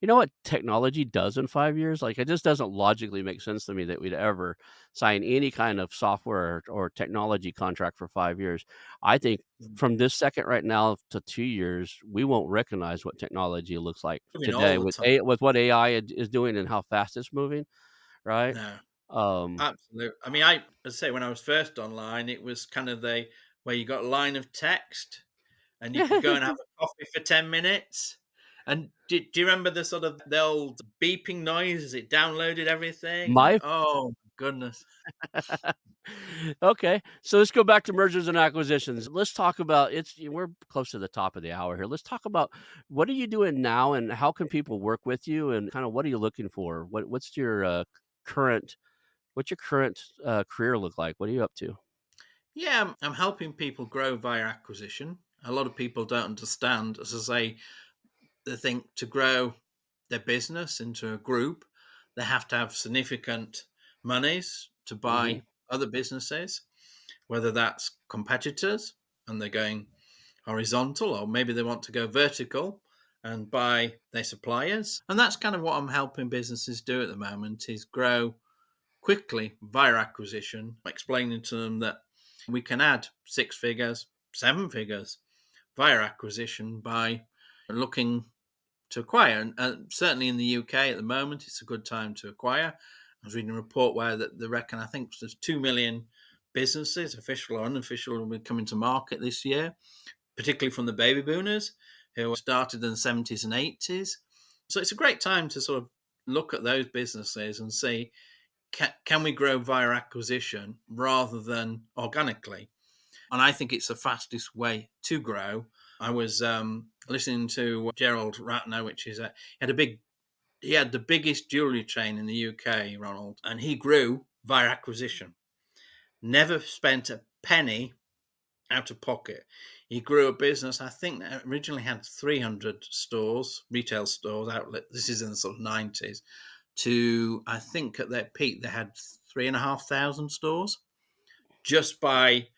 You know what technology does in 5 years? Like, it just doesn't logically make sense to me that we'd ever sign any kind of software or technology contract for 5 years. I think Mm. from this second right now to 2 years, we won't recognize what technology looks like Moving today all the with time. with what AI is doing and how fast it's moving, right? No, Um, absolutely. I mean, I say when I was first online, it was kind of the where you got a line of text and you could go and have a coffee for 10 minutes. And do you remember the sort of the old beeping noise as it downloaded everything? And my oh my goodness. Okay, so let's go back to mergers and acquisitions. Let's talk about we're close to the top of the hour here. Let's talk about what are you doing now and how can people work with you and kind of what are you looking for? What's your current what's your current career look like? What are you up to? Yeah, I'm helping people grow via acquisition. A lot of people don't understand, as I say, they think to grow their business into a group, they have to have significant monies to Hmm. buy other businesses, whether that's competitors and they're going horizontal, or maybe they want to go vertical and buy their suppliers. And that's kind of what I'm helping businesses do at the moment is grow quickly via acquisition, explaining to them that we can add six figures, seven figures via acquisition by looking to acquire. And certainly in the UK at the moment, it's a good time to acquire. I was reading a report where that they reckon I think there's 2 million businesses, official or unofficial, will be coming to market this year, particularly from the baby boomers who started in the 70s and 80s. So it's a great time to sort of look at those businesses and see can we grow via acquisition rather than organically? And I think it's the fastest way to grow. I was listening to Gerald Ratner, which is he had the biggest jewelry chain in the UK, Ronald, and he grew via acquisition. Never spent a penny out of pocket. He grew a business, I think that originally had 300 stores, retail stores, outlet. This is in the sort of 90s. To, I think at their peak, they had 3,500 stores just by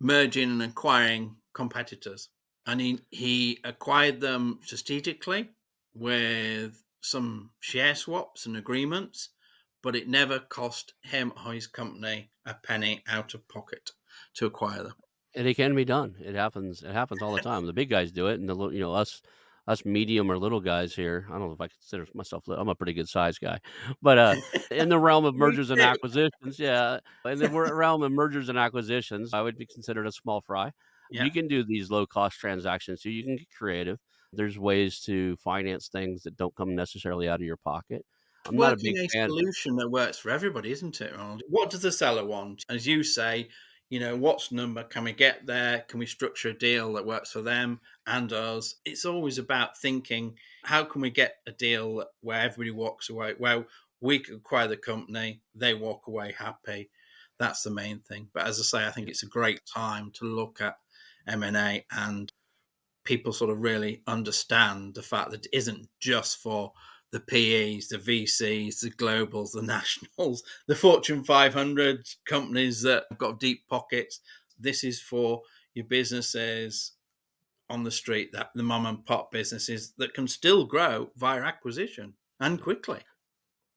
merging and acquiring competitors. And he acquired them strategically with some share swaps and agreements, but it never cost him or his company a penny out of pocket to acquire them. And it can be done. It happens all the time. The big guys do it, and us medium or little guys here. I don't know if I consider myself. I'm a pretty good size guy, but in the realm of Me mergers and too. acquisitions, yeah, in the realm of mergers and acquisitions, I would be considered a small fry. Yeah. You can do these low cost transactions, so you can get creative. There's ways to finance things that don't come necessarily out of your pocket. I'm not a Working big a fan. solution that works for everybody, isn't it, Ronald? What does the seller want? As you say, what's the number? Can we get there? Can we structure a deal that works for them and us? It's always about thinking, how can we get a deal where everybody walks away? Well, we acquire the company, they walk away happy. That's the main thing. But as I say, I think it's a great time to look at M&A and people sort of really understand the fact that it isn't just for the PEs, the VCs, the globals, the nationals, the Fortune 500 companies that have got deep pockets. This is for your businesses on the street, that the mom and pop businesses that can still grow via acquisition and quickly.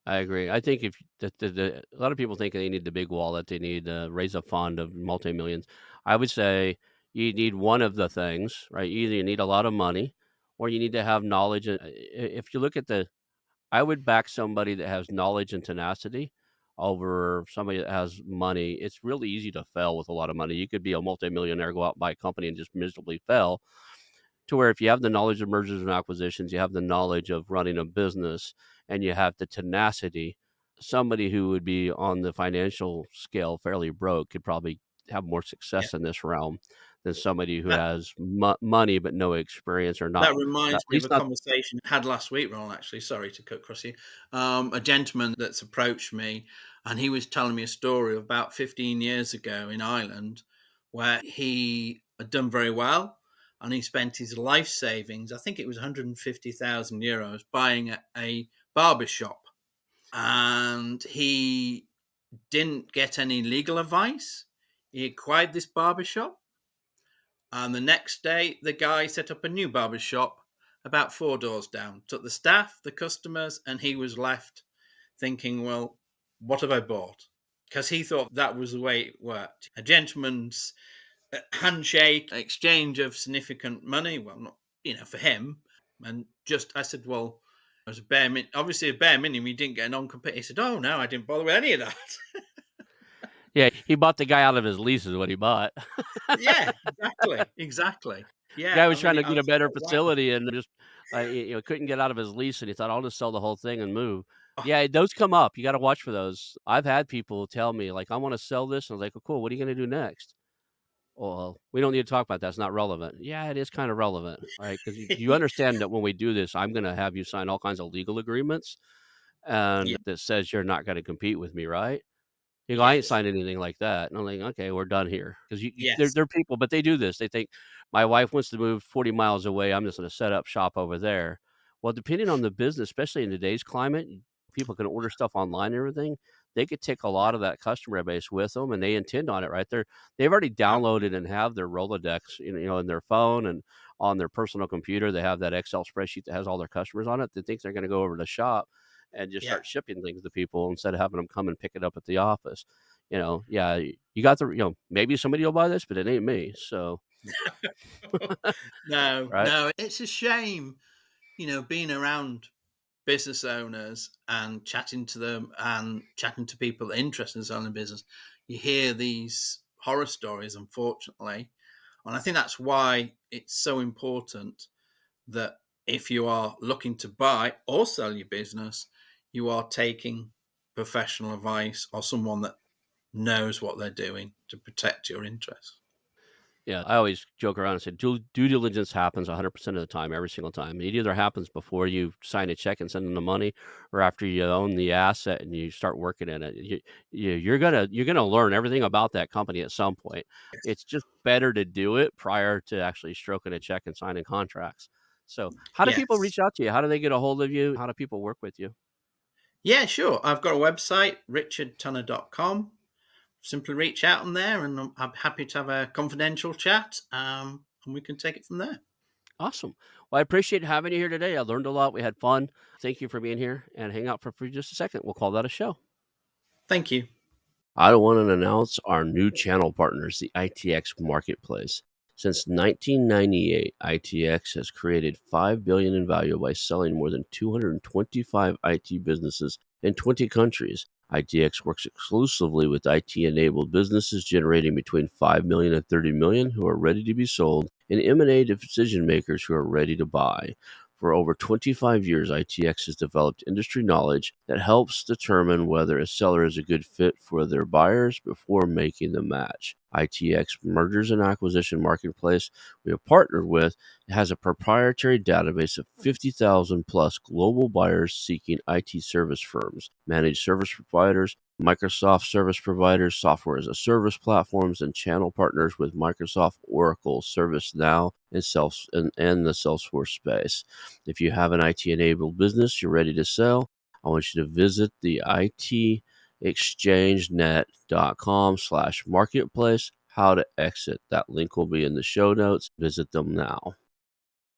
I agree. I think if a lot of people think they need the big wallet, they need to raise a fund of multi-millions. I would say you need one of the things, right? Either you need a lot of money or you need to have knowledge. If you look at I would back somebody that has knowledge and tenacity over somebody that has money. It's really easy to fail with a lot of money. You could be a multimillionaire, go out and buy a company and just miserably fail. To where if you have the knowledge of mergers and acquisitions, you have the knowledge of running a business, and you have the tenacity, somebody who would be on the financial scale fairly broke could probably have more Yeah. success in this realm than somebody who That, has money but no experience or that at reminds me of least a not. conversation I had last week, Ronald, actually. Sorry to cut across you. A gentleman that's approached me, and he was telling me a story of about 15 years ago in Ireland where he had done very well and he spent his life savings, I think it was 150,000 euros, buying a barber shop. And he didn't get any legal advice. He acquired this barber shop. And the next day, the guy set up a new barber shop about 4 doors down, took the staff, the customers, and he was left thinking, well, what have I bought? Because he thought that was the way it worked. A gentleman's handshake, exchange of significant money. Well, not, for him. And just, I said, well, it was obviously a bare minimum. He didn't get a non-compete. He said, oh, no, I didn't bother with any of that. Yeah, he bought the guy out of his lease is what he bought. Yeah, exactly. Guy Yeah, was trying to I get a was better like, wow. facility and just, couldn't get out of his lease, and he thought, "I'll just sell the whole thing and move." Yeah, those come up. You gotta watch for those. I've had people tell me, like, "I wanna sell this," and I was like, "Oh, cool. What are you gonna do next?" "Well, we don't need to talk about that. It's not relevant." "Yeah, it is kinda relevant, right? Because you understand that when we do this, I'm gonna have you sign all kinds of legal agreements, Yeah, and that says you're not gonna compete with me, right?" You go, "I ain't yes, signed anything like that." And I'm like, "Okay, we're done here." 'Cause yes, they're people, but they do this. They think, "My wife wants to move 40 miles away. I'm just gonna set up shop over there." Well, depending on the business, especially in today's climate, people can order stuff online and everything. They could take a yeah, lot of that customer base with them, and they intend on it, right? They've already downloaded and have their Rolodex, in their phone and on their personal computer. They have that Excel spreadsheet that has all their customers on it. They think they're gonna go over to the shop and just yeah. start shipping things to people instead of having them come and pick it up at the office. Yeah, you got maybe somebody will buy this, but it ain't me. So, No, right? no, it's a shame, being around business owners and chatting to them and chatting to people that are interested in selling a business. You hear these horror stories, unfortunately. And I think that's why it's so important that if you are looking to buy or sell your business, you are taking professional advice or someone that knows what they're doing to protect your interests. Yeah, I always joke around and say due diligence happens 100% of the time, every single time. It either happens before you sign a check and send them the money, or after you own the asset and you start working in it. You're gonna learn everything about that company at some point. It's just better to do it prior to actually stroking a check and signing contracts. So, how do people Yes. reach out to you? How do they get a hold of you? How do people work with you? Yeah, sure. I've got a website, richardtunnah.com. Simply reach out on there and I'm happy to have a confidential chat, and we can take it from there. Awesome. Well, I appreciate having you here today. I learned a lot. We had fun. Thank you for being here and hang out for just a second. We'll call that a show. Thank you. I want to announce our new channel partners, the ITX Marketplace. Since 1998, ITX has created $5 billion in value by selling more than 225 IT businesses in 20 countries. ITX works exclusively with IT-enabled businesses generating between 5 million and 30 million who are ready to be sold, and M&A decision makers who are ready to buy. For over 25 years, ITX has developed industry knowledge that helps determine whether a seller is a good fit for their buyers before making the match. ITX Mergers and Acquisition Marketplace we have partnered with has a proprietary database of 50,000 plus global buyers seeking IT service firms, managed service providers, Microsoft service providers, software as a service platforms, and channel partners with Microsoft, Oracle, ServiceNow, and the Salesforce space. If you have an IT-enabled business you're ready to sell, I want you to visit the itexchangenet.com/marketplace. How to exit. That link will be in the show notes. Visit them now.